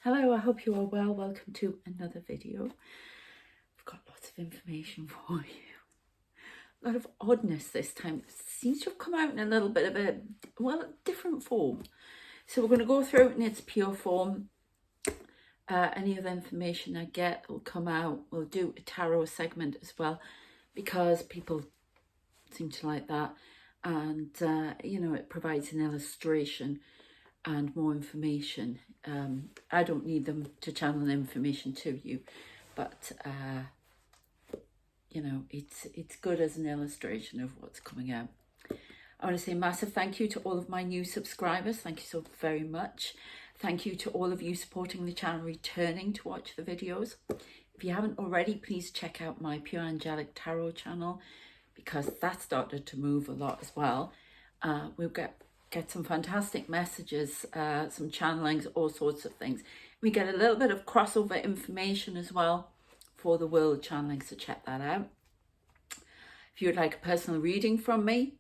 Hello, I hope you are well. Welcome to another video. I've got lots of information for you. A lot of oddness this time. It seems to have come out in a little bit of a, different form. So we're going to go through it in its pure form. Any of the information I get will come out. We'll do a tarot segment as well, because people seem to like that. And, it provides an illustration and more information. I don't need them to channel information to you, but it's good as an illustration of what's coming out. I want to say a massive thank you to all of my new subscribers. Thank you so very much. Thank you to all of you supporting the channel, returning to watch the videos. If you haven't already, please check out my Pure Angelic Tarot channel, because that started to move a lot as well. We'll get some fantastic messages, some channelings, all sorts of things. We get a little bit of crossover information as well for the world channeling, so check that out. If you would like a personal reading from me,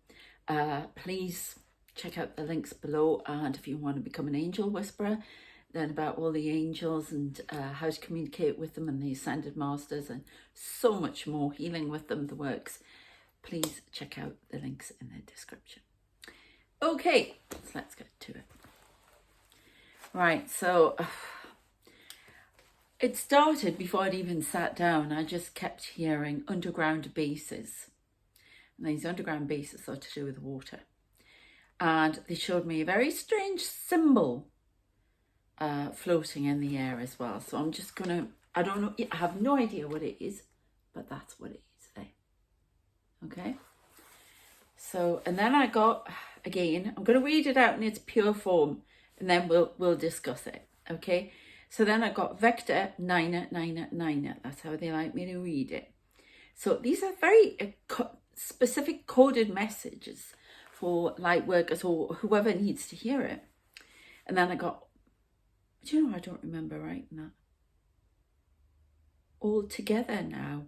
please check out the links below. And if you want to become an angel whisperer, then about all the angels and how to communicate with them and the ascended masters and so much more, healing with them, the works, please check out the links in the description. Okay, so let's get to it. Right, so it started before I'd even sat down. I just kept hearing underground bases. And these underground bases are to do with water. And they showed me a very strange symbol floating in the air as well. So I'm just going to, I don't know, I have no idea what it is, but that's what it is there. Okay. So, and then I got, again, I'm going to read it out in its pure form, and then we'll discuss it, okay? So then I got Vector 999. That's how they like me to read it. So these are very specific coded messages for light workers or whoever needs to hear it. And then I got, do you know, I don't remember writing that. All together now.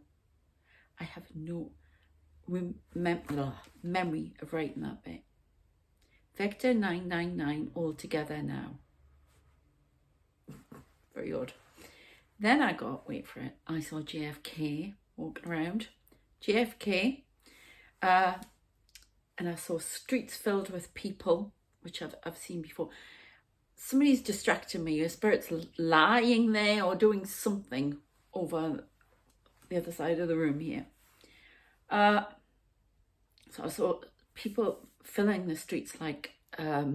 I have no memory of writing that bit. Vector 999 all together now. Very odd. Then I got, wait for it, I saw JFK walking around. JFK. And I saw streets filled with people, which I've seen before. Somebody's distracting me. Your spirit's lying there or doing something over the other side of the room here. So I saw people filling the streets like there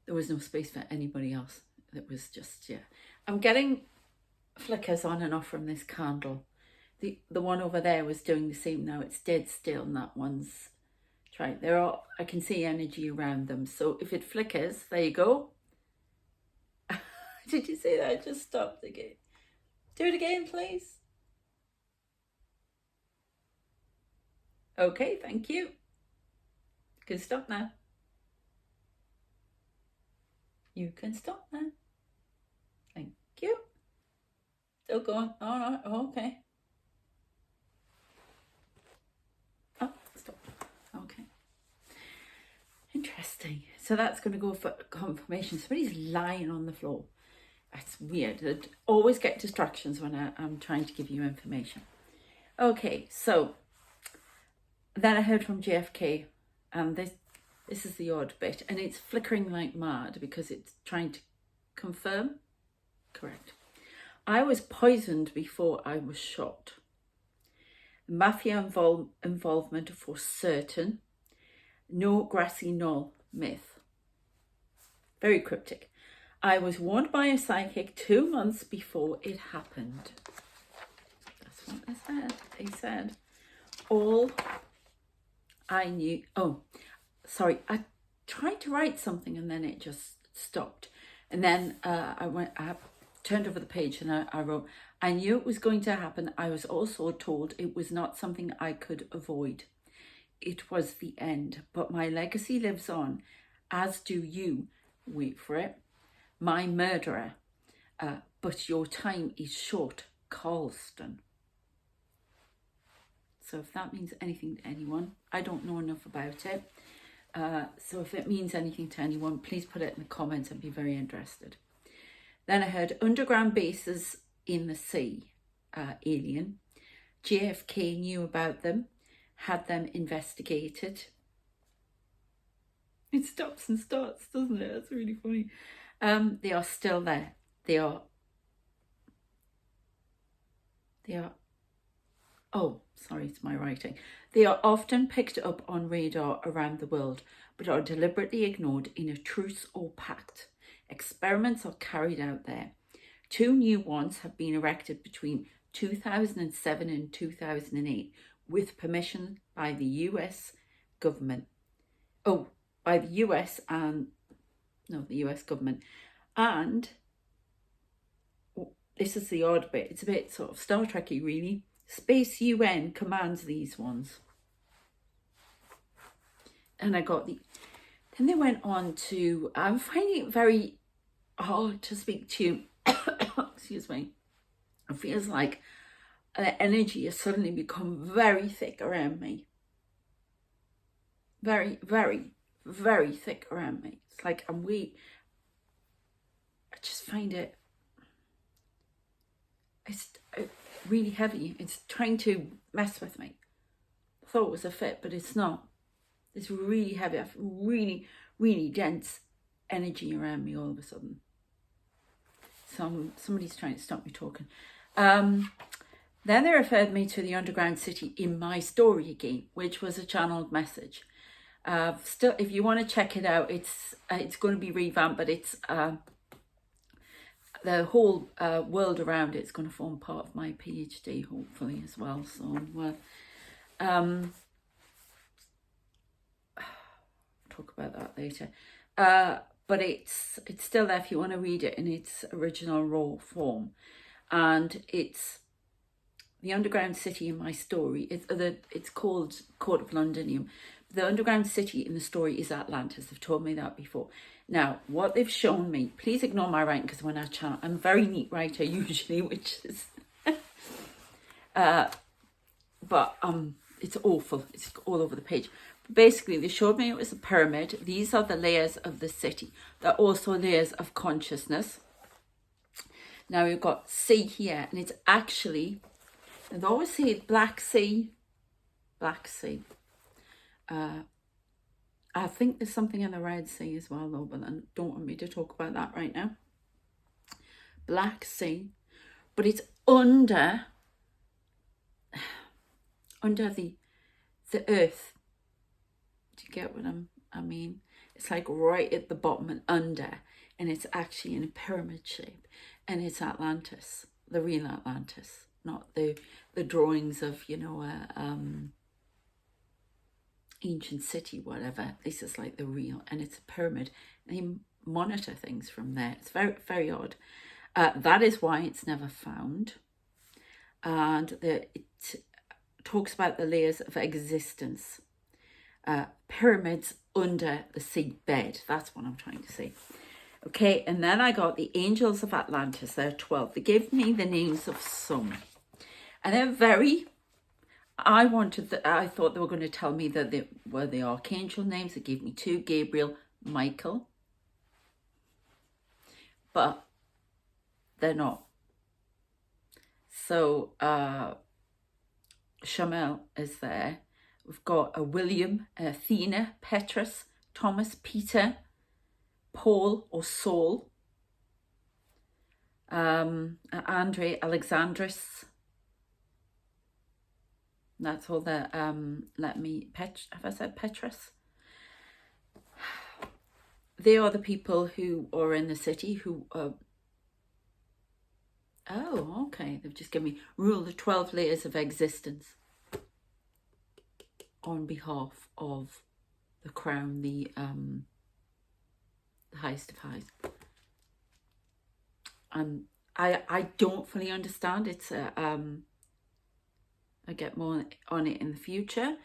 was no space for anybody else. It was just, yeah. I'm getting flickers on and off from this candle. The one over there was doing the same now. It's dead still, and that one's trying. I can see energy around them. So if it flickers, there you go. Did you see that? I just stopped again. Do it again, please. Okay, thank you. You can stop now. You can stop now. Thank you. Still going. All right, okay. Oh, stop. Okay. Interesting. So that's going to go for confirmation. Somebody's lying on the floor. That's weird. I always get distractions when I'm trying to give you information. Okay, so then I heard from JFK, and this is the odd bit, and it's flickering like mad because it's trying to confirm. Correct. I was poisoned before I was shot. Mafia involvement for certain. No grassy knoll myth. Very cryptic. I was warned by a psychic 2 months before it happened. That's what I said. They said all I knew. Oh, sorry. I tried to write something and then it just stopped. And then I turned over the page and I wrote, I knew it was going to happen. I was also told it was not something I could avoid. It was the end, but my legacy lives on, as do you. Wait for it. My murderer. But your time is short, Carlston. So if that means anything to anyone, I don't know enough about it. So if it means anything to anyone, please put it in the comments. I'd be very interested. Then I heard underground bases in the sea, alien. JFK knew about them, had them investigated. It stops and starts, doesn't it? That's really funny. They are still there. They are, oh, sorry, it's my writing. They are often picked up on radar around the world, but are deliberately ignored in a truce or pact. Experiments are carried out there. 2 new ones have been erected between 2007 and 2008 with permission by the US government. Oh, by the US and, no, the US government. And this is the odd bit, it's a bit sort of Star Trek-y really. Space UN commands these ones. And I got then they went on to, I'm finding it very hard to speak to you. Excuse me. It feels like the energy has suddenly become very thick around me. Very, very, very thick around me. It's like I'm weak. I just find it's really heavy. It's trying to mess with me. I thought it was a fit, but it's not. It's really heavy. I feel really, really dense energy around me all of a sudden. Somebody's trying to stop me talking. Then they referred me to the underground city in my story again, which was a channeled message. Still, if you want to check it out, it's going to be revamped, but it's the whole world around it's going to form part of my PhD, hopefully, as well. So talk about that later. But it's still there if you want to read it in its original raw form. And it's the underground city in my story. It's called Court of Londinium. The underground city in the story is Atlantis. They've told me that before. Now, what they've shown me, please ignore my writing because when I channel, I'm a very neat writer usually, which is, but it's awful. It's all over the page. Basically, they showed me it was a pyramid. These are the layers of the city. They're also layers of consciousness. Now we've got sea here, and it's actually, they always say Black Sea. I think there's something in the Red Sea as well, though, but I don't want me to talk about that right now. Black Sea, but it's under the earth. Do you get what I mean? It's like right at the bottom and under, and it's actually in a pyramid shape, and it's Atlantis, the real Atlantis, not the drawings of, you know, ancient city, whatever. This is like the real, and it's a pyramid. They monitor things from there. It's very, very odd. That is why it's never found. And it talks about the layers of existence. Pyramids under the seabed. That's what I'm trying to say. Okay, and then I got the Angels of Atlantis. There are 12. They gave me the names of some. And they're very... I thought they were going to tell me that they were the archangel names. They gave me 2, Gabriel, Michael. But they're not. So, Shamel is there. We've got a William, Athena, Petrus, Thomas, Peter, Paul or Saul, Andre, Alexandros. That's all the, have I said Petrus? They are the people who are in the city who, oh, okay, they've just given me rule the 12 layers of existence on behalf of the crown, the highest of highs. I don't fully understand. It's I get more on it in the future,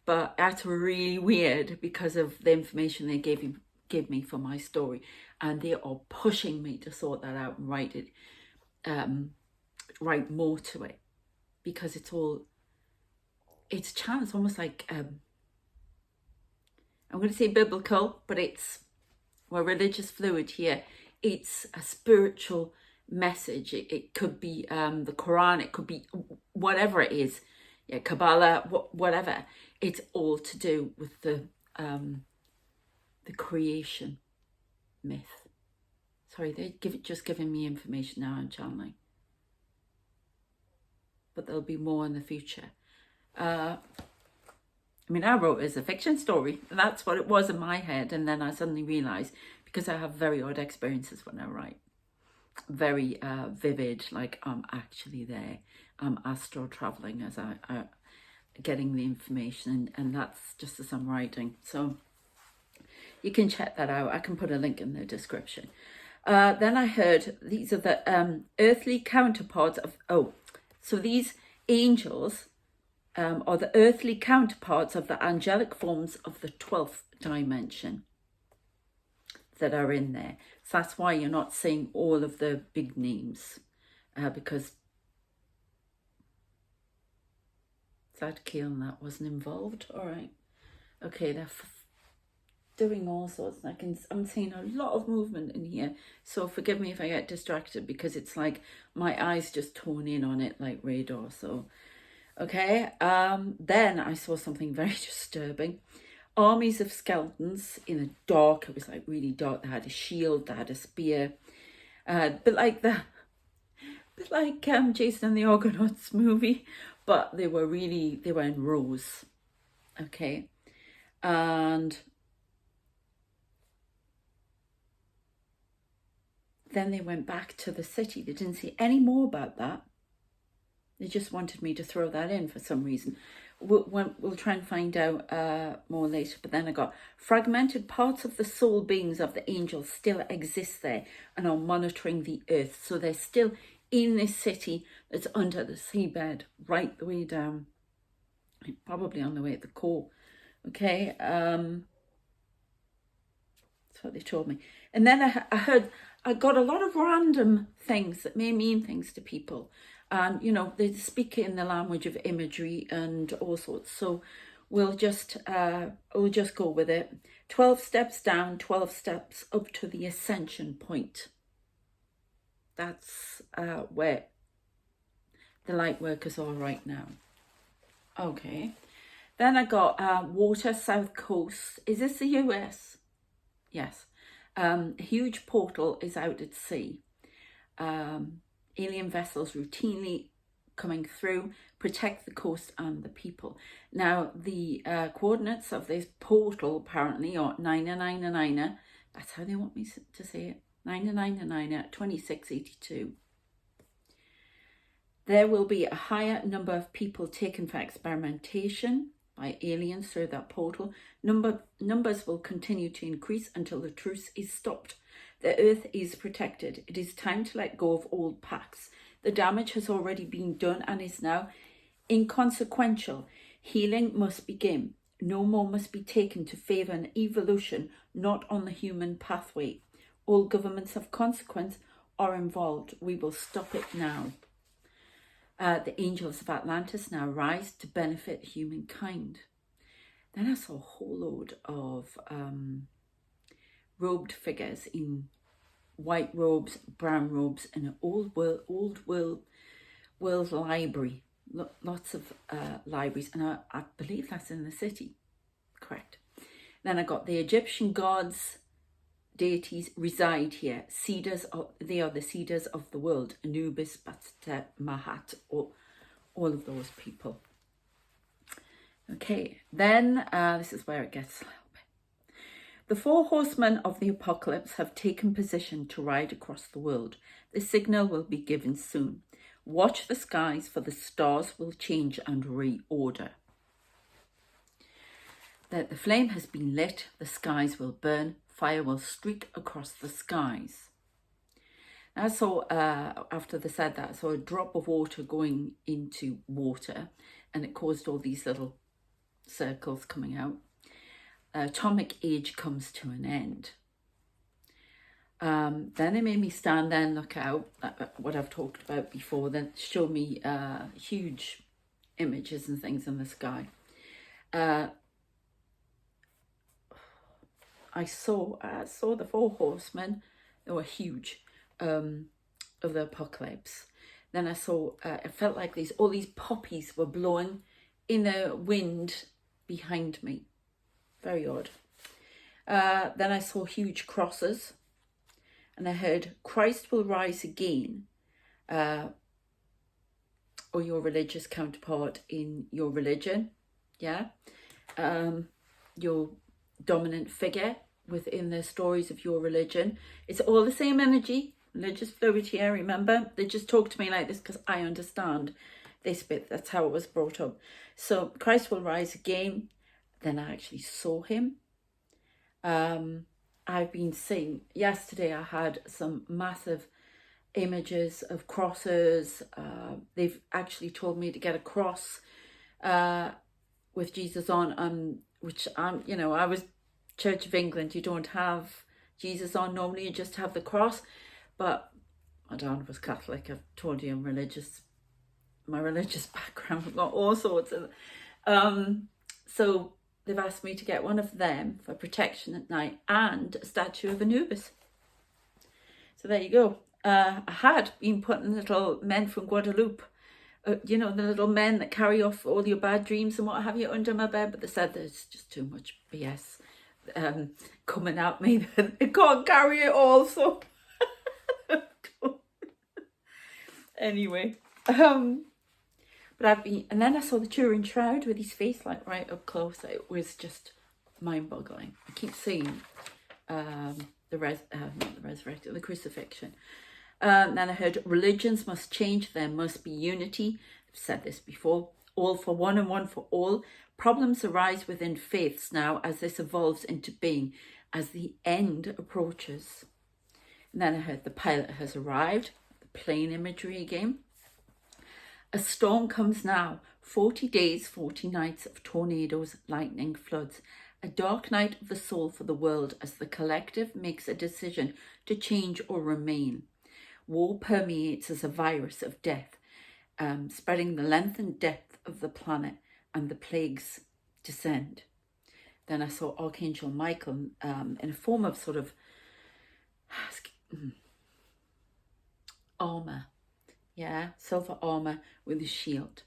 but that's really weird because of the information they give me for my story, and they are pushing me to sort that out and write more to it, because it's channeled. It's almost like I'm going to say biblical, but we're religious fluid here. It's a spiritual message. It could be the Quran, it could be whatever it is, yeah, Kabbalah, whatever. It's all to do with the creation myth. Sorry, they're just giving me information now on channeling, but there'll be more in the future. I mean, I wrote it as a fiction story. That's what it was in my head. And then I suddenly realised, because I have very odd experiences when I write, very vivid, like I'm actually there. I'm astral travelling as I getting the information. And that's just as I'm writing. So you can check that out. I can put a link in the description. Then I heard these are the earthly counterparts of... so these angels... are the earthly counterparts of the angelic forms of the 12th dimension that are in there. So that's why you're not seeing all of the big names, because Zadkiel and that wasn't involved. All right. Okay, they're doing all sorts. I'm seeing a lot of movement in here. So forgive me if I get distracted, because it's like my eyes just tone in on it like radar. So... okay, then I saw something very disturbing. Armies of skeletons in the dark. It was like really dark. They had a shield, they had a spear. Bit like Jason and the Argonauts movie, but they were in rows. Okay, and then they went back to the city. They didn't say any more about that. They just wanted me to throw that in for some reason. We'll try and find out more later. But then I got fragmented parts of the soul beings of the angels still exist there and are monitoring the earth. So they're still in this city that's under the seabed, right the way down, probably on the way at the core. Okay, that's what they told me. And then I got a lot of random things that may mean things to people. And, you know, they speak in the language of imagery and all sorts. So we'll just go with it. 12 steps down, 12 steps up to the ascension point. That's where the light workers are right now. Okay. Then I got water, south coast. Is this the US? Yes. A huge portal is out at sea. Alien vessels routinely coming through, protect the coast and the people. Now, the coordinates of this portal apparently are 999. That's how they want me to say it. 999 2682. There will be a higher number of people taken for experimentation by aliens through that portal. Numbers will continue to increase until the truce is stopped. The earth is protected. It is time to let go of old pacts. The damage has already been done and is now inconsequential. Healing must begin. No more must be taken to favour an evolution not on the human pathway. All governments of consequence are involved. We will stop it now. The angels of Atlantis now rise to benefit humankind. Then I saw a whole load of robed figures in white robes, brown robes, in an old world library. Lots of libraries, and I believe that's in the city. Correct. Then I got the Egyptian gods, deities reside here. They are the cedars of the world. Anubis, Bastet, Mahat, all of those people. Okay, then this is where it gets a little bit. The 4 horsemen of the apocalypse have taken position to ride across the world. The signal will be given soon. Watch the skies, for the stars will change and reorder. That the flame has been lit, the skies will burn, fire will streak across the skies. I saw, after they said that, I saw a drop of water going into water, and it caused all these little circles coming out. Atomic age comes to an end. Then it made me stand there and look out, what I've talked about before. Then showed me huge images and things in the sky. I saw the 4 horsemen. They were huge, of the apocalypse. Then I saw, it felt like all these poppies were blowing in the wind behind me. Very odd. Then I saw huge crosses, and I heard Christ will rise again, or your religious counterpart in your religion, yeah, your dominant figure within the stories of your religion. It's all the same energy, religious fluid here, remember? They just talk to me like this because I understand this bit. That's how it was brought up. So Christ will rise again. Then I actually saw him. I've been seeing, yesterday I had some massive images of crosses. They've actually told me to get a cross with Jesus on, which I was Church of England, you don't have Jesus on normally, you just have the cross. But my dad was Catholic. I've told you my religious background, I've got all sorts of so they've asked me to get one of them for protection at night, and a statue of Anubis. So there you go. I had been putting little men from Guadeloupe, the little men that carry off all your bad dreams and what have you, under my bed, but they said there's just too much BS coming at me that I can't carry it all, so anyway, but I've been, and then I saw the Turin Shroud with his face like right up close. It was just mind-boggling. I keep seeing not the resurrection, the crucifixion. Then I heard religions must change, there must be unity. I've said this before. All for one and one for all. Problems arise within faiths now as this evolves into being, as the end approaches. And then I heard the pilot has arrived, the plane imagery again. A storm comes now, 40 days, 40 nights of tornadoes, lightning, floods. A dark night of the soul for the world as the collective makes a decision to change or remain. War permeates as a virus of death, spreading the length and depth of the planet, and the plagues descend. Then I saw Archangel Michael in a form of sort of armour, silver armour with a shield.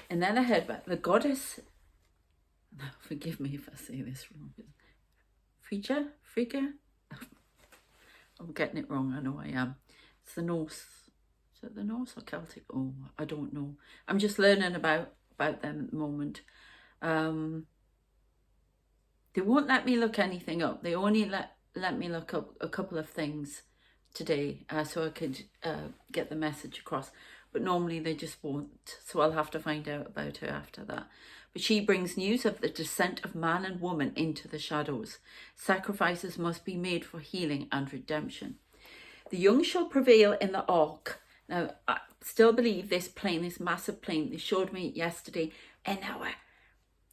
And then I heard about the goddess, forgive me if I say this wrong, Frigga? I'm getting it wrong, I know I am. It's the Norse. Is it the Norse or Celtic? Oh, I don't know. I'm just learning about them at the moment. They won't let me look anything up. They only let me look up a couple of things today so I could get the message across. But normally they just won't. So I'll have to find out about her after that. But she brings news of the descent of man and woman into the shadows. Sacrifices must be made for healing and redemption. The young shall prevail in the ark. Now, I still believe this plane, this massive plane, they showed me yesterday, and there were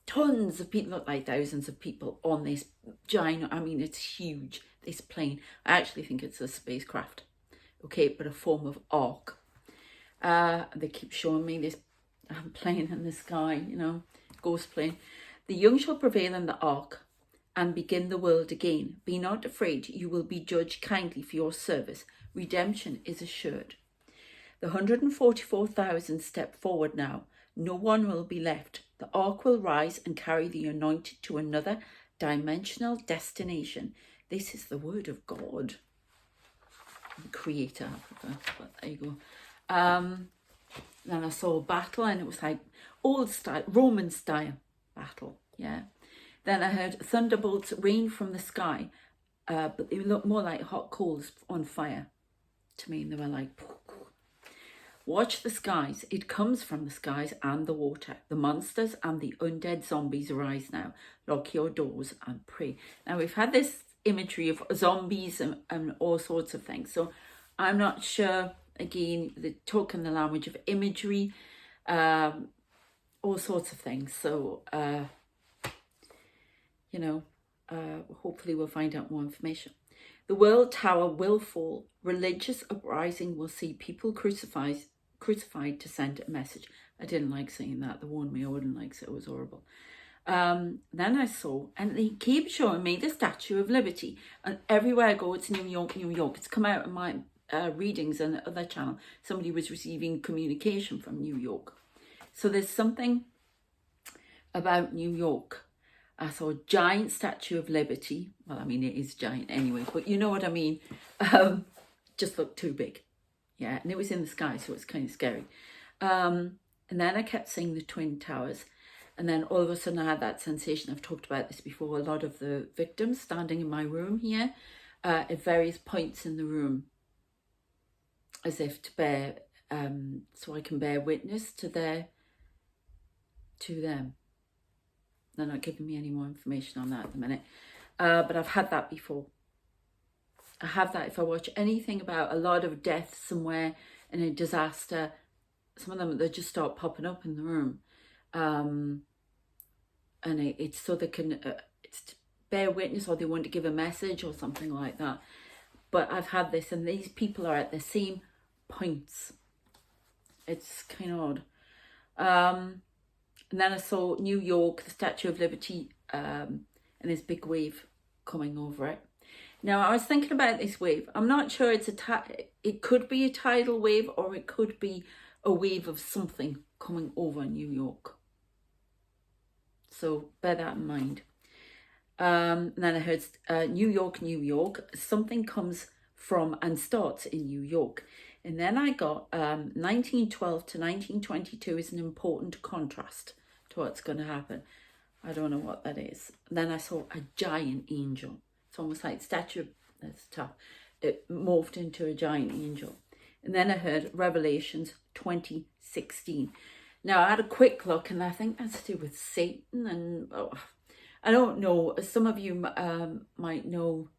tons of people, not like thousands of people on this giant, it's huge, this plane. I actually think it's a spacecraft, okay, but a form of ark. They keep showing me this plane in the sky, ghost plane. The young shall prevail in the ark and begin the world again. Be not afraid, you will be judged kindly for your service. Redemption is assured. The 144,000 step forward now. No one will be left. The ark will rise and carry the anointed to another dimensional destination. This is the word of God. Creator, but there you go. Then I saw a battle, and it was like old style, Roman style battle, yeah. Then I heard thunderbolts rain from the sky, but they looked more like hot coals on fire to me. And they were like, poof, poof. Watch the skies. It comes from the skies and the water. The monsters and the undead zombies arise now. Lock your doors and pray. Now, we've had this imagery of zombies and all sorts of things. So I'm not sure, again, they're talking the language of imagery, all sorts of things. So, hopefully we'll find out more information. The world tower will fall. Religious uprising will see people crucified to send a message. I didn't like saying that. They warned me I wouldn't like it. It was horrible. Then I saw, and they keep showing me the Statue of Liberty, and everywhere I go, it's New York, New York. It's come out in my readings on the other channel. Somebody was receiving communication from New York. So there's something about New York. I saw a giant Statue of Liberty. Well, I mean, it is giant anyway, but you know what I mean. Just looked too big. Yeah, and it was in the sky, so it's kind of scary. And then I kept seeing the Twin Towers. And then all of a sudden I had that sensation, I've talked about this before, a lot of the victims standing in my room here at various points in the room, as if to bear, so I can bear witness to them. They're not giving me any more information on that at the minute, but I've had that before. I have that if I watch anything about a lot of death somewhere in a disaster, some of them, they just start popping up in the room. And it's so they can, it's to bear witness, or they want to give a message or something like that. But I've had this, and these people are at the same points. It's kind of odd. And then I saw New York, the Statue of Liberty, and this big wave coming over it. Now, I was thinking about this wave. I'm not sure it could be a tidal wave, or it could be a wave of something coming over New York. So bear that in mind. And then I heard New York, New York. Something comes from and starts in New York. And then I got 1912 to 1922 is an important contrast to what's going to happen. I don't know what that is. And then I saw a giant angel. It's almost like statue. That's tough. It morphed into a giant angel. And then I heard Revelations 20:16. Now, I had a quick look, and I think that's to do with Satan, and I don't know. Some of you might know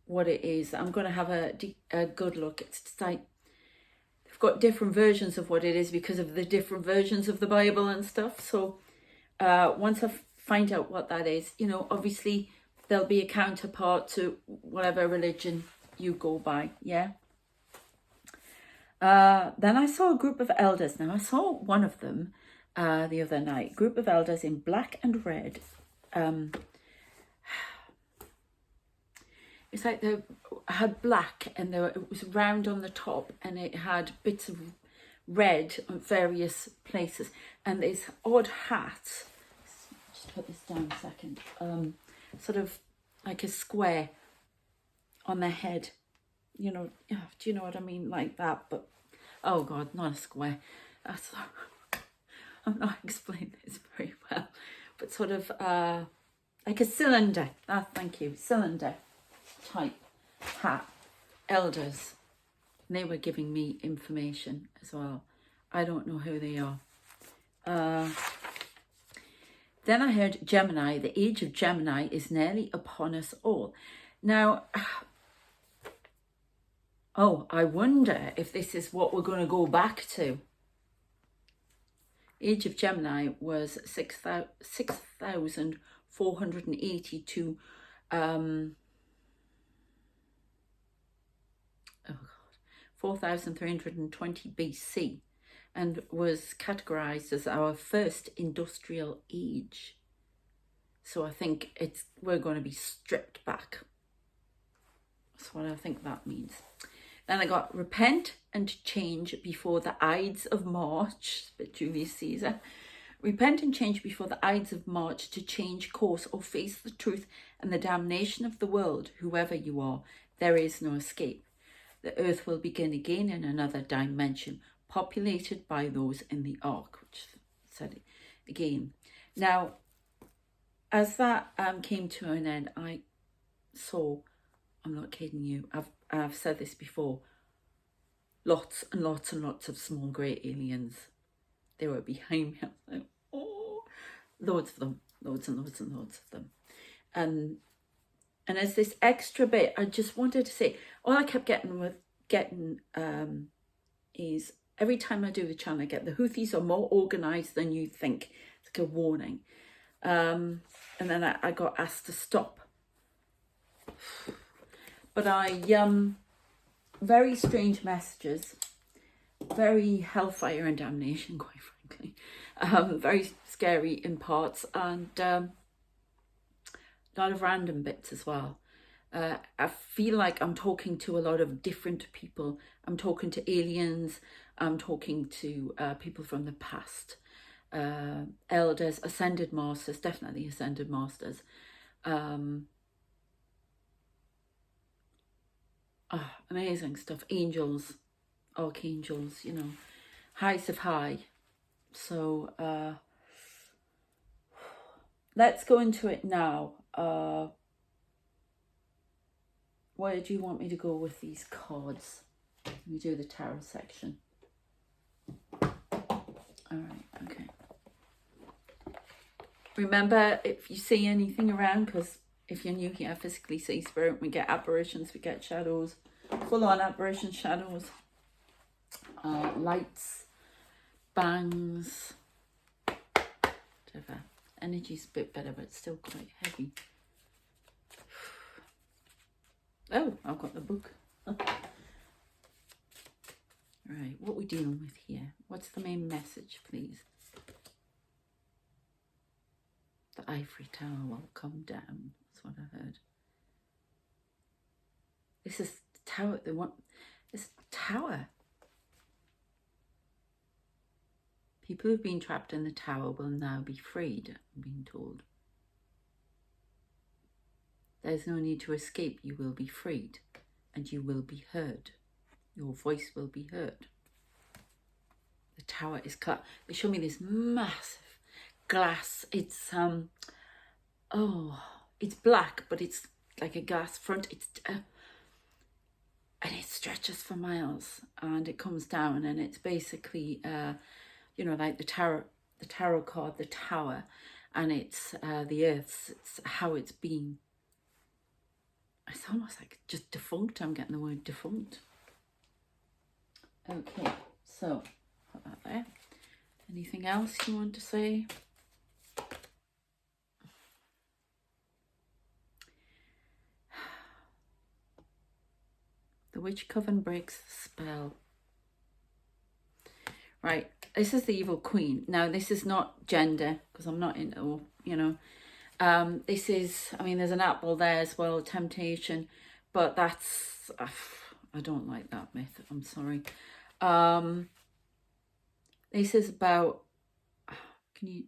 what it is. I'm going to have a good look. It's like they've got different versions of what it is because of the different versions of the Bible and stuff. So once I find out what that is, you know, obviously there'll be a counterpart to whatever religion you go by, yeah? Then I saw a group of elders. Now, I saw one of them the other night. Group of elders in black and red. It's like they had black, and it was round on the top, and it had bits of red on various places. And this odd hat, just put this down a second, sort of like a square on their head. You know, do you know what I mean? Like that, but oh God, not a square. I'm not explaining this very well, but sort of like a cylinder. Thank you, cylinder type hat. Elders, they were giving me information as well. I don't know who they are. Then I heard Gemini. The age of Gemini is nearly upon us all. Now, I wonder if this is what we're going to go back to. Age of Gemini was 6,482. 4,320 BC, and was categorized as our first industrial age. So I think we're going to be stripped back. That's what I think that means. Then I got repent and change before the Ides of March, but Julius Caesar. Repent and change before the Ides of March to change course or face the truth and the damnation of the world, whoever you are. There is no escape. The earth will begin again in another dimension, populated by those in the ark, which said it again. Now, as that came to an end, I saw, I'm not kidding you, I've said this before, lots and lots and lots of small grey aliens. They were behind me. I was like, oh, loads of them, loads and loads and loads of them. And as this extra bit, I just wanted to say, all I kept getting is every time I do the channel, I get the Houthis are more organised than you think. It's like a warning. And then I got asked to stop. But very strange messages, very hellfire and damnation, quite frankly. frankly. Very scary in parts, and a lot of random bits as well. I feel like I'm talking to a lot of different people. I'm talking to aliens. I'm talking to people from the past. Elders, ascended masters, definitely ascended masters. Amazing stuff. Angels, archangels, you know, highs of high. So let's go into it now. Where do you want me to go with these cards? Let me do the tarot section. All right, okay. Remember, if you see anything around, because if you're new here, I physically see spirit, we get apparitions, we get shadows, full-on apparition shadows, lights, bangs, whatever. Energy's a bit better, but it's still quite heavy. Oh, I've got the book. Right, what are we dealing with here? What's the main message, please? The ivory tower will come down. That's what I heard. This is the tower. They want this tower. People who've been trapped in the tower will now be freed, I'm being told. There's no need to escape. You will be freed, and you will be heard. Your voice will be heard. The tower is cut. They show me this massive glass. It's it's black, but it's like a glass front. It's and it stretches for miles, and it comes down, and it's basically you know, like the tarot card, the tower, and it's the earth. It's how it's been. It's almost like just defunct. I'm getting the word defunct. Okay, so put that there. Anything else you want to say? The witch coven breaks the spell. Right, this is the evil queen. Now, this is not gender, because I'm not into, you know. This is, I mean, there's an apple there as well, temptation, but that's, I don't like that myth, I'm sorry. This is about, can you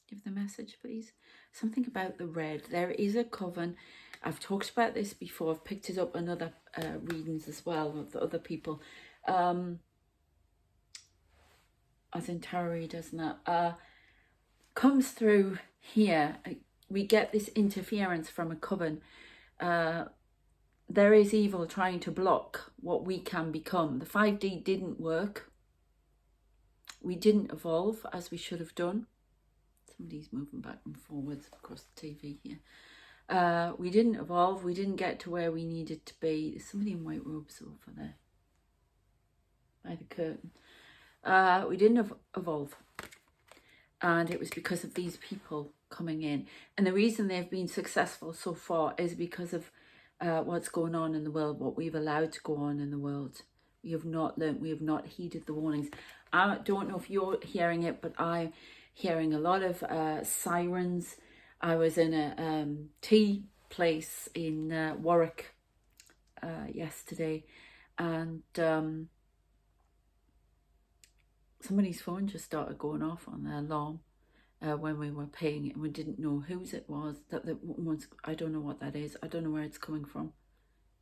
give the message, please? Something about the red. There is a coven. I've talked about this before. I've picked it up in other readings as well with other people. As in tarot readers and that. Comes through here. We get this interference from a coven. There is evil trying to block what we can become. The 5D didn't work. We didn't evolve as we should have done. Somebody's moving back and forwards across the TV here. We didn't evolve. We didn't get to where we needed to be. There's somebody in white robes over there by the curtain. We didn't evolve. And it was because of these people coming in. And the reason they've been successful so far is because of what's going on in the world, what we've allowed to go on in the world. We have not learnt, we have not heeded the warnings. I don't know if you're hearing it, but I'm hearing a lot of sirens. I was in a tea place in Warwick yesterday, and somebody's phone just started going off on their alarm when we were paying it, and we didn't know whose it was. I don't know what that is. I don't know where it's coming from.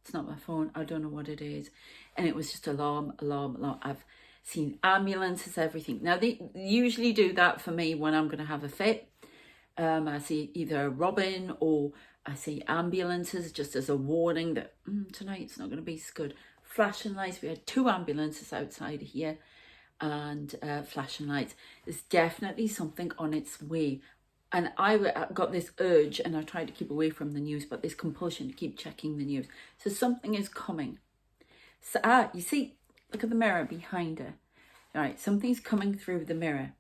It's not my phone. I don't know what it is. And it was just alarm. I've seen ambulances, everything. Now, they usually do that for me when I'm going to have a fit. I see either a robin or I see ambulances just as a warning that tonight's not going to be so good. Flashing lights. We had 2 ambulances outside here and flashing lights. There's definitely something on its way. And I got this urge, and I tried to keep away from the news, but this compulsion to keep checking the news. So something is coming. So, you see, look at the mirror behind her. All right, something's coming through the mirror.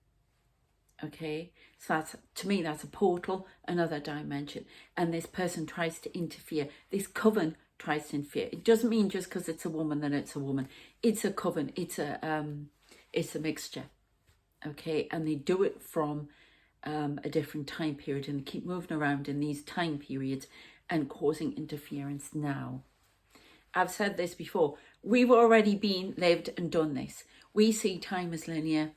Okay, so that's, to me, that's a portal, another dimension. And this person tries to interfere. This coven tries to interfere. It doesn't mean just because it's a woman that it's a woman. It's a coven. It's a mixture. okay? And they do it from a different time period, and they keep moving around in these time periods and causing interference now. I've said this before. We've already been lived and done this. We see time as linear.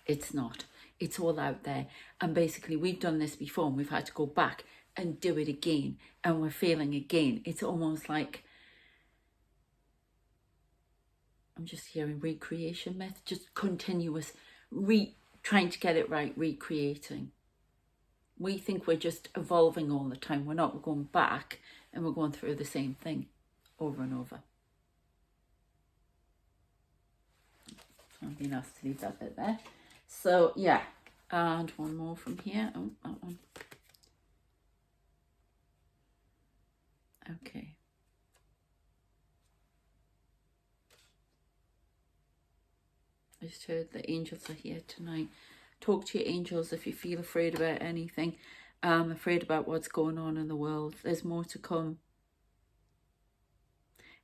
It's not. It's all out there. And basically, we've done this before, and we've had to go back and do it again. And we're failing again. It's almost like, I'm just hearing recreation myth, just continuous trying to get it right, recreating. We think we're just evolving all the time. We're not. We're going back and we're going through the same thing over and over. So I've been asked to leave that bit there. So yeah, and one more from here. Oh, that one. Okay. I just heard the angels are here tonight. Talk to your angels if you feel afraid about anything. Afraid about what's going on in the world. There's more to come.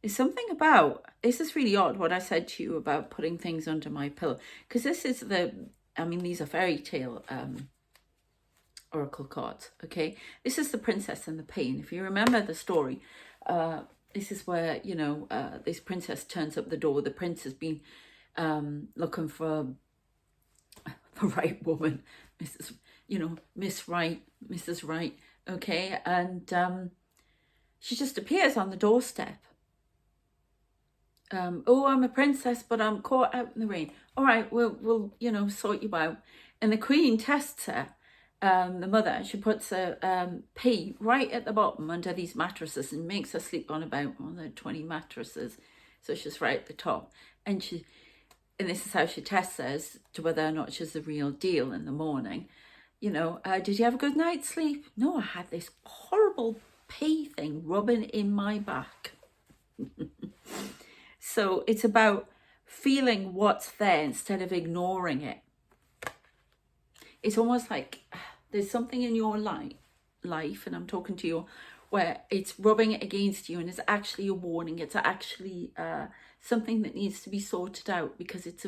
There's something about, this is really odd what I said to you about putting things under my pillow. Because this is these are fairy tale oracle cards, okay? This is the Princess and the Pain. If you remember the story, this is where, this princess turns up the door. The prince has been looking for the right woman, Miss Right, Mrs. Right, okay? And she just appears on the doorstep. Oh, I'm a princess, but I'm caught out in the rain. All right, we'll sort you out. And the queen tests her, the mother. She puts a pea right at the bottom under these mattresses and makes her sleep on about 20 mattresses. So she's right at the top. And this is how she tests her as to whether or not she's the real deal in the morning. Did you have a good night's sleep? No, I had this horrible pea thing rubbing in my back. So it's about feeling what's there instead of ignoring it. It's almost like there's something in your life, and I'm talking to you, where it's rubbing it against you, and it's actually a warning. It's actually something that needs to be sorted out because it's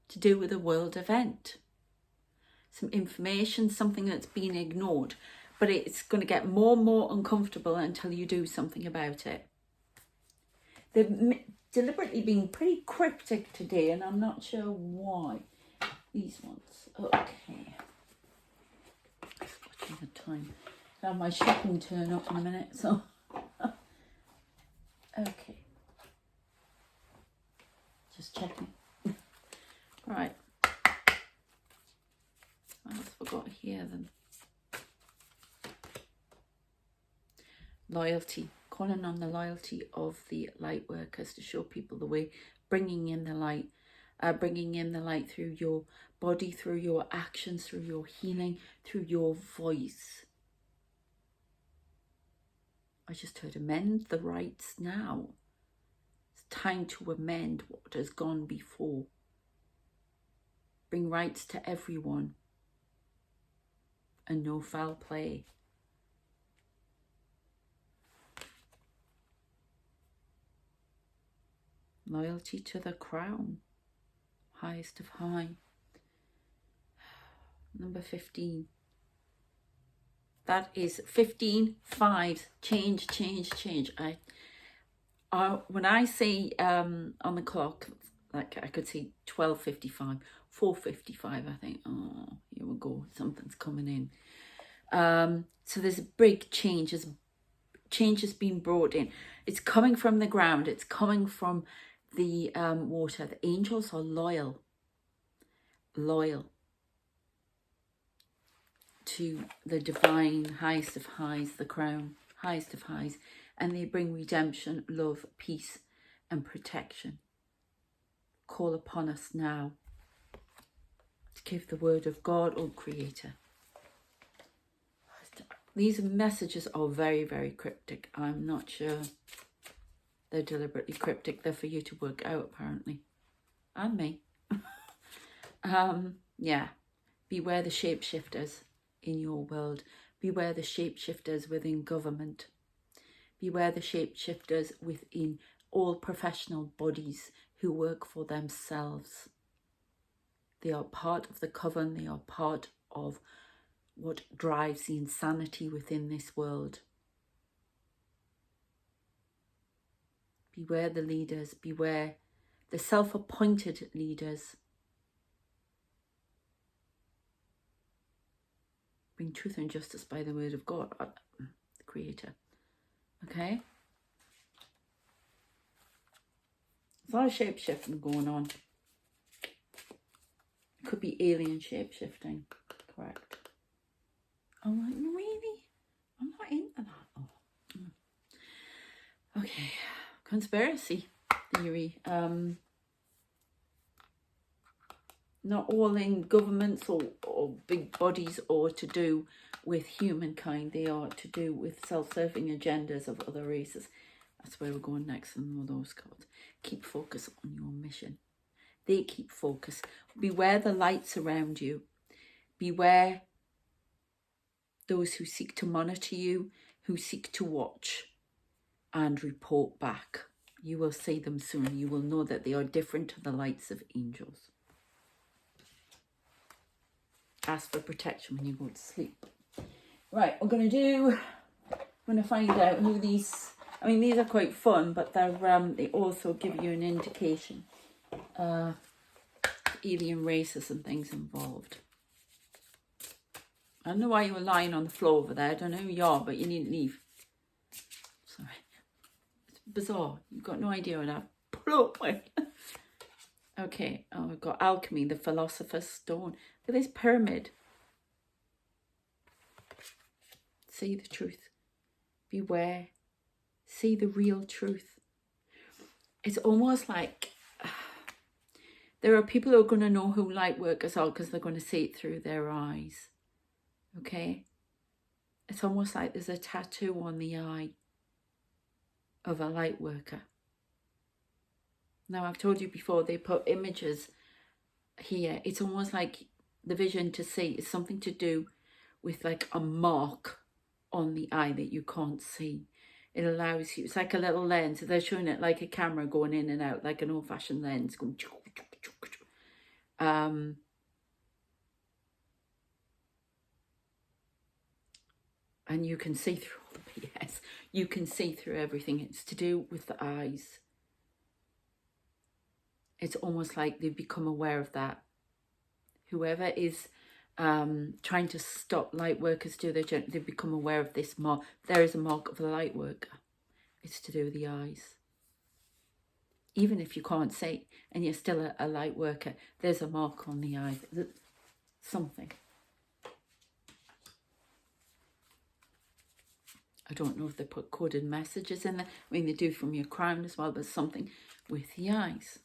to do with a world event. Some information, something that's been ignored, but it's going to get more and more uncomfortable until you do something about it. They've deliberately been pretty cryptic today, and I'm not sure why. These ones. Okay. Just watching the time. I have my shopping turn up in a minute, so. Okay. Just checking. Right. What else we got here then? Loyalty. Calling on the loyalty of the light workers to show people the way, bringing in the light through your body, through your actions, through your healing, through your voice. I just heard amend the rights now. It's time to amend what has gone before. Bring rights to everyone and no foul play. Loyalty to the crown, highest of high. Number 15. That is 15 fives. Change. When I say on the clock, like I could see 12:55, 4:55, I think, oh, here we go, something's coming in. So there's a big change. Change has been brought in. It's coming from the ground. It's coming from the water. The angels are loyal to the divine, highest of highs, the crown, highest of highs, and they bring redemption, love, peace, and protection. Call upon us now to give the word of God, O Creator. These messages are very, very cryptic. I'm not sure they're deliberately cryptic. They're for you to work out, apparently. And me. Yeah. Beware the shapeshifters in your world. Beware the shapeshifters within government. Beware the shapeshifters within all professional bodies who work for themselves. They are part of the coven. They are part of what drives the insanity within this world. Beware the leaders. Beware the self-appointed leaders. Bring truth and justice by the word of God, the Creator. Okay? There's a lot of shape-shifting going on. It could be alien shape-shifting. Correct. I'm like, really? I'm not into that. Oh. Okay. Conspiracy theory. Not all in governments or big bodies or to do with humankind. They are to do with self-serving agendas of other races. That's where we're going next in all those cards. Keep focus on your mission. They keep focus. Beware the lights around you. Beware those who seek to monitor you, who seek to watch and report back. You will see them soon. You will know that they are different to the lights of angels. Ask for protection when you go to sleep. Right, I'm going to find out who these, I mean, these are quite fun, but they also give you an indication. Alien races and things involved. I don't know why you were lying on the floor over there. I don't know who you are, but you needn't leave. Sorry. It's bizarre. You've got no idea what I've pulled up with. Okay, we've got alchemy, the philosopher's stone. Look at this pyramid. See the truth. Beware. See the real truth. It's almost like there are people who are going to know who light workers are because they're going to see it through their eyes. Okay? It's almost like there's a tattoo on the eye of a light worker. Now, I've told you before, they put images here. It's almost like the vision to see is something to do with like a mark on the eye that you can't see. It allows you, it's like a little lens. They're showing it like a camera going in and out, like an old-fashioned lens going. And you can see through all the BS. You can see through everything. It's to do with the eyes. It's almost like they've become aware of that. Whoever is trying to stop light workers do their job, they've become aware of this mark. There is a mark of a light worker. It's to do with the eyes. Even if you can't see and you're still a light worker, there's a mark on the eye. Something. I don't know if they put coded messages in there. I mean, they do from your crown as well, but something with the eyes.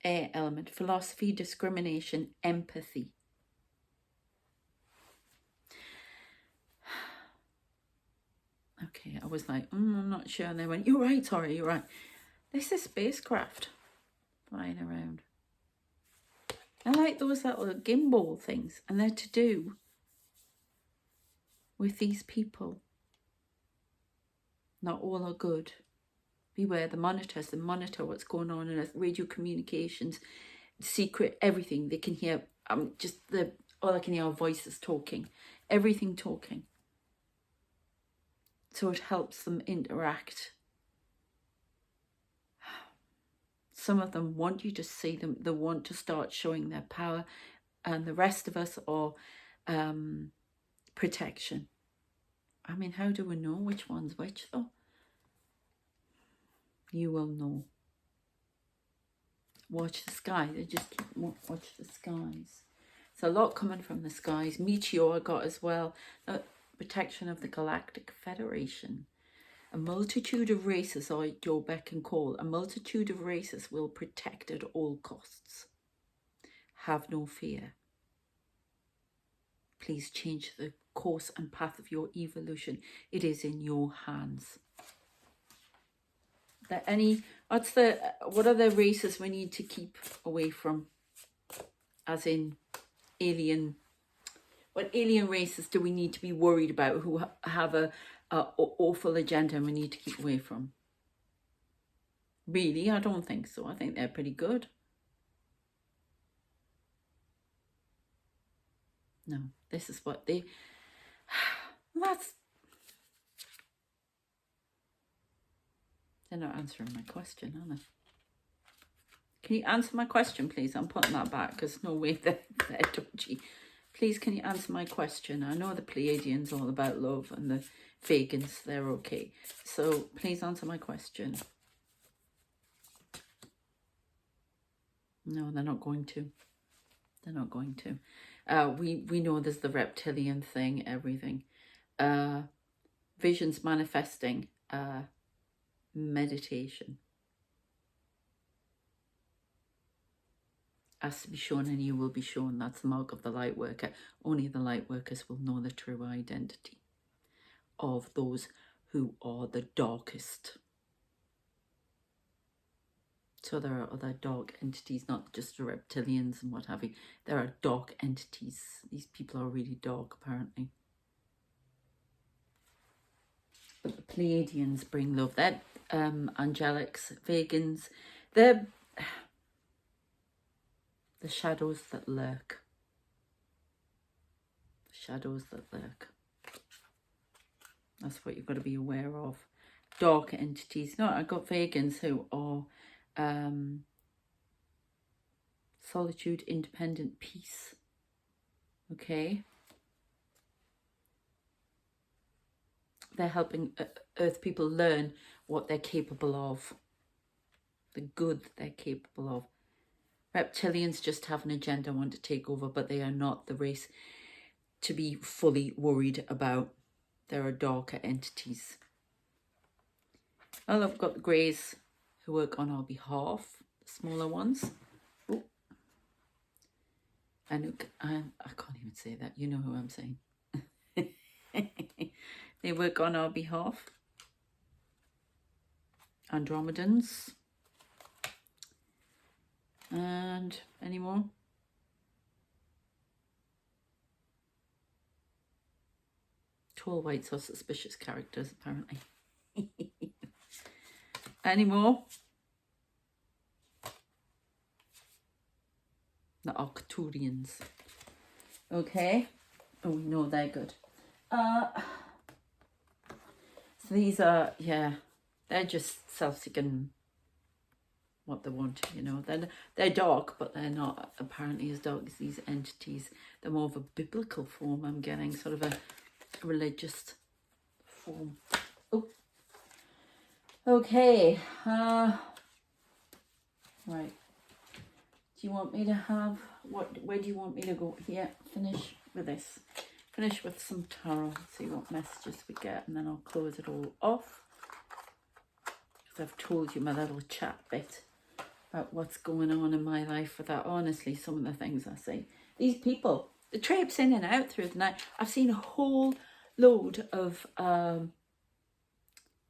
Air element, philosophy, discrimination, empathy. Okay, I was like, I'm not sure. And they went, you're right, sorry, you're right. This is spacecraft flying around. I like those little gimbal things, and they're to do with these people. Not all are good. Beware the monitors, they monitor what's going on in radio communications, secret, everything. They can hear, all I can hear are voices talking, everything talking. So it helps them interact. Some of them want you to see them, they want to start showing their power, and the rest of us are protection. I mean, how do we know which one's which though? You will know. Watch the sky. They just keep watch the skies. It's a lot coming from the skies. Meteor I got as well. Protection of the Galactic Federation. A multitude of races are at your beck and call. A multitude of races will protect at all costs. Have no fear. Please change the course and path of your evolution. It is in your hands. What are the races we need to keep away from? As in alien, what alien races do we need to be worried about who have a awful agenda and we need to keep away from? Really, I don't think so. I think they're pretty good. No, this is what they... That's... They're not answering my question, are they? Can you answer my question, please? I'm putting that back because no way they're dodgy. Please, can you answer my question? I know the Pleiadians all about love and the Vegans, they're okay. So please answer my question. No, they're not going to. They're not going to. We know there's the reptilian thing, everything. Visions manifesting, meditation. Has to be shown and you will be shown. That's the mark of the light worker. Only the light workers will know the true identity of those who are the darkest. So there are other dark entities, not just the reptilians and what have you. There are dark entities. These people are really dark, apparently. But the Pleiadians bring love. They're angelics, vegans. They're the shadows that lurk. The shadows that lurk. That's what you've got to be aware of. Dark entities. No, I got vegans who are solitude, independent, peace. Okay. They're helping Earth people learn what they're capable of. The good that they're capable of. Reptilians just have an agenda, want to take over, but they are not the race to be fully worried about. There are darker entities. Well, I've got the Greys who work on our behalf, the smaller ones. Oh. And I can't even say that. You know who I'm saying. They work on our behalf. Andromedans. And any more? Tall whites are suspicious characters, apparently. Any more? The Arcturians. Okay. Oh, no, they're good. So these are, yeah, they're just self-seeking what they want, you know. They're dark, but they're not apparently as dark as these entities. They're more of a biblical form, I'm getting, sort of a religious form. Oh. Okay. Right. Do you want me to have, where do you want me to go? Here, finish with this. Finish with some tarot, see what messages we get, and then I'll close it all off. Because I've told you my little chat bit about what's going on in my life with that. Honestly, some of the things I say. These people, the traipse in and out through the night. I've seen a whole load of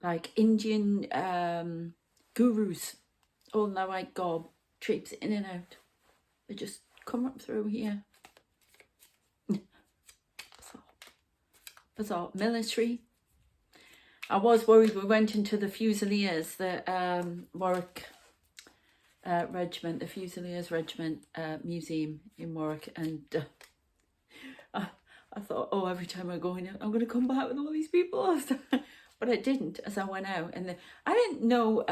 like Indian gurus, all in their white garb, traipse in and out. They just come up through here. Bizarre. Military. I was worried. We went into the Fusiliers, the Warwick Regiment, the Fusiliers Regiment Museum in Warwick, and I thought, oh, every time I go in, I'm going to come back with all these people. But I didn't as I went out. And I didn't know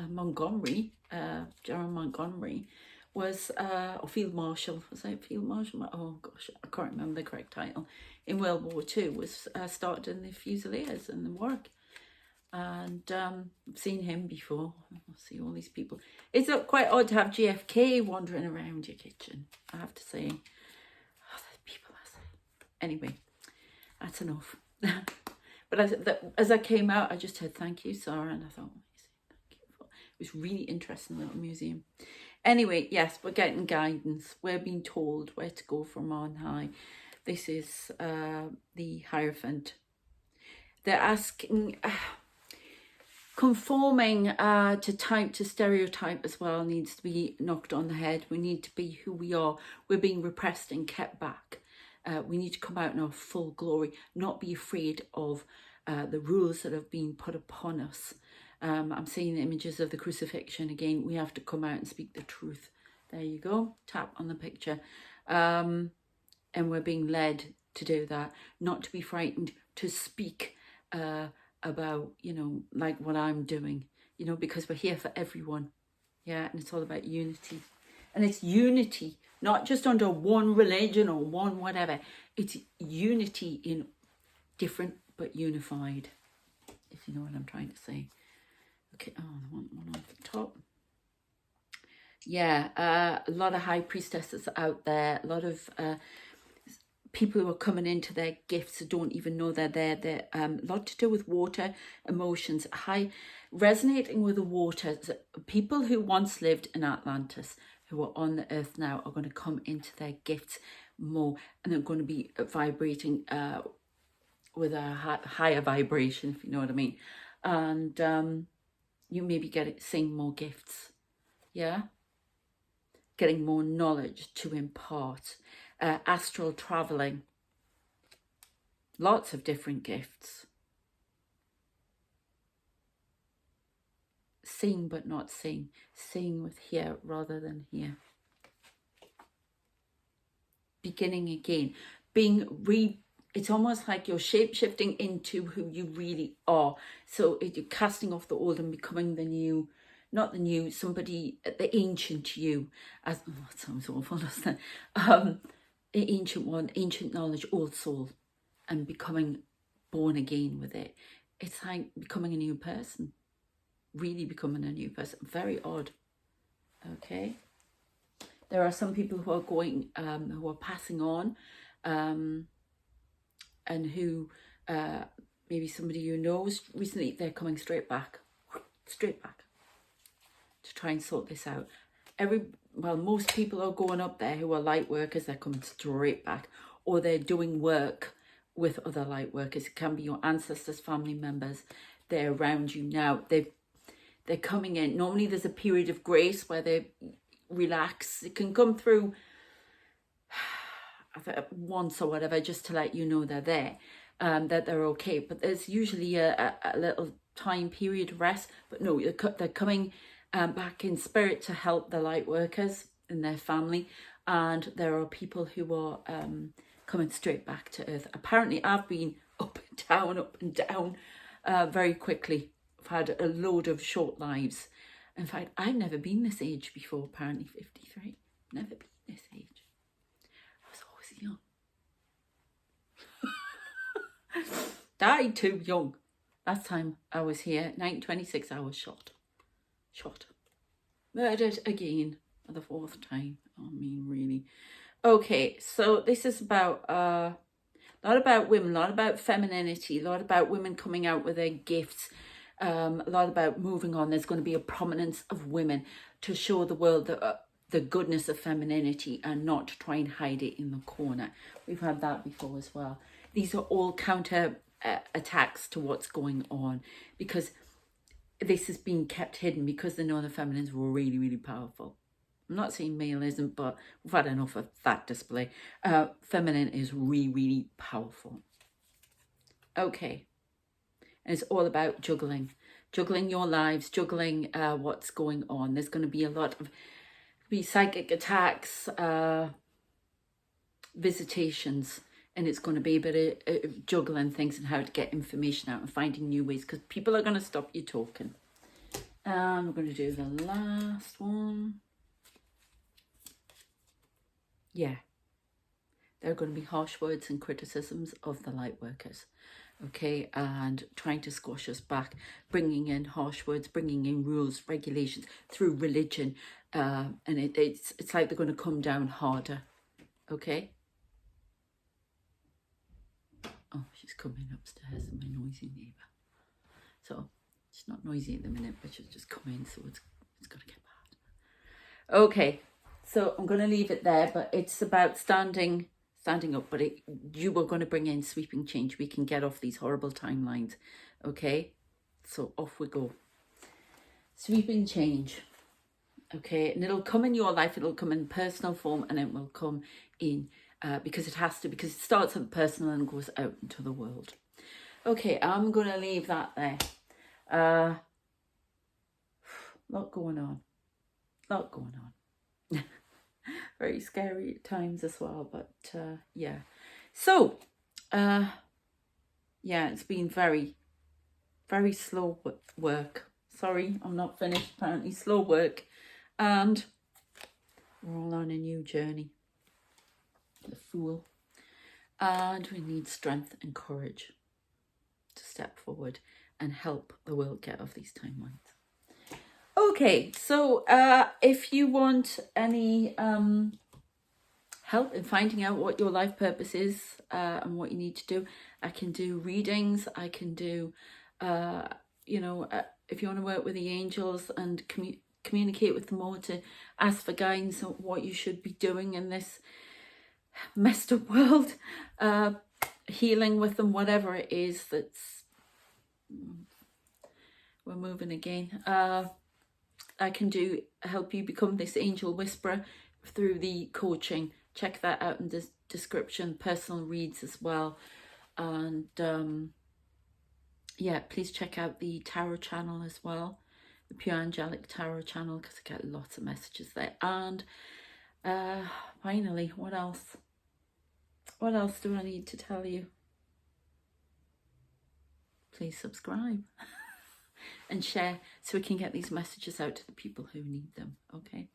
Montgomery, General Montgomery, was, or Field Marshal, was it Field Marshal? Oh gosh, I can't remember the correct title. In World War II, was started in the Fusiliers in the Warwick. And I've seen him before. I see all these people. It's quite odd to have JFK wandering around your kitchen, I have to say. Oh, the people I say. Anyway, that's enough. But as I came out, I just heard thank you, Sarah, and I thought, thank you for. It was really interesting little museum. Anyway, yes, we're getting guidance. We're being told where to go from on high. This is the Hierophant. They're asking, conforming to stereotype as well needs to be knocked on the head. We need to be who we are. We're being repressed and kept back. We need to come out in our full glory, not be afraid of the rules that have been put upon us. I'm seeing the images of the crucifixion again. We have to come out and speak the truth. There you go. Tap on the picture. and we're being led to do that, not to be frightened, to speak about, you know, like what I'm doing, you know, because we're here for everyone. Yeah, and it's all about unity. And it's unity, not just under one religion or one whatever. It's unity in different but unified, if you know what I'm trying to say. Okay, oh, I want one off the top. Yeah, a lot of high priestesses out there, a lot of people who are coming into their gifts who don't even know they're there. They're a lot to do with water, emotions, high resonating with the water. People who once lived in Atlantis, who are on the earth now, are going to come into their gifts more, and they're going to be vibrating with a higher vibration, if you know what I mean. And you maybe seeing more gifts, yeah, getting more knowledge to impart, astral traveling, lots of different gifts, seeing but not seeing, seeing with here rather than here, beginning again, it's almost like you're shape-shifting into who you really are. So you're casting off the old and becoming the new, not the new, somebody, the ancient you. As that sounds awful, doesn't it? The ancient one, ancient knowledge, old soul, and becoming born again with it. It's like becoming a new person, really becoming a new person. Very odd. Okay. There are some people who are going, who are passing on, and who maybe somebody you knows recently, they're coming straight back to try and sort this out. Most people are going up there who are light workers, they're coming straight back, or they're doing work with other light workers. It can be your ancestors, family members, they're around you now. They're coming in. Normally there's a period of grace where they relax. It can come through once or whatever, just to let you know they're there, that they're okay. But there's usually a little time period of rest. But no, they're coming back in spirit to help the light workers and their family. And there are people who are coming straight back to earth. Apparently I've been up and down very quickly. I've had a load of short lives. In fact, I've never been this age before, apparently 53. Never been this age. Young. Died too young. Last time I was here, 1926, I was shot. Murdered again for the 4th time. I mean, really. Okay, so this is about a lot about women, a lot about femininity, a lot about women coming out with their gifts, a lot about moving on. There's going to be a prominence of women to show the world that the goodness of femininity and not to try and hide it in the corner. We've had that before as well. These are all counter attacks to what's going on, because this has been kept hidden because they know the feminines were really, really powerful. I'm not saying male isn't, but we've had enough of that display. Feminine is really, really powerful. Okay. And it's all about juggling your lives, juggling what's going on. There's going to be a lot of psychic attacks, visitations, and it's going to be a bit of juggling things and how to get information out and finding new ways, because people are going to stop you talking. We're going to do the last one. Yeah, there are going to be harsh words and criticisms of the light workers, okay, and trying to squash us back, bringing in harsh words, bringing in rules, regulations through religion. And it's like they're going to come down harder, okay? Oh, she's coming upstairs, my noisy neighbour. So she's not noisy at the minute, but she's just come in, so it's got to get bad. Okay, so I'm going to leave it there, but it's about standing up, but you are going to bring in sweeping change. We can get off these horrible timelines, okay? So off we go. Sweeping change. Okay, and it'll come in your life, it'll come in personal form, and it will come in, because it has to, because it starts at personal and goes out into the world. Okay, I'm going to leave that there. Lot going on. very scary at times as well. But yeah, so yeah, it's been very, very slow work. Sorry, I'm not finished. Apparently, slow work, and we're all on a new journey. The Fool, and we need strength and courage to step forward and help the world get off these timelines. Okay, so if you want any help in finding out what your life purpose is and what you need to do, I can do readings. I can do, you know, if you want to work with the angels and communicate with them more, to ask for guidance on what you should be doing in this messed up world, healing with them, whatever it is that's, we're moving again. I can help you become this angel whisperer through the coaching. Check that out in the description. Personal reads as well. And yeah, please check out the tarot channel as well, the Pure Angelic Tarot channel, because I get lots of messages there. And finally, what else? What else do I need to tell you? Please subscribe and share so we can get these messages out to the people who need them. Okay,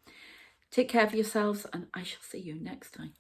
take care of yourselves, and I shall see you next time.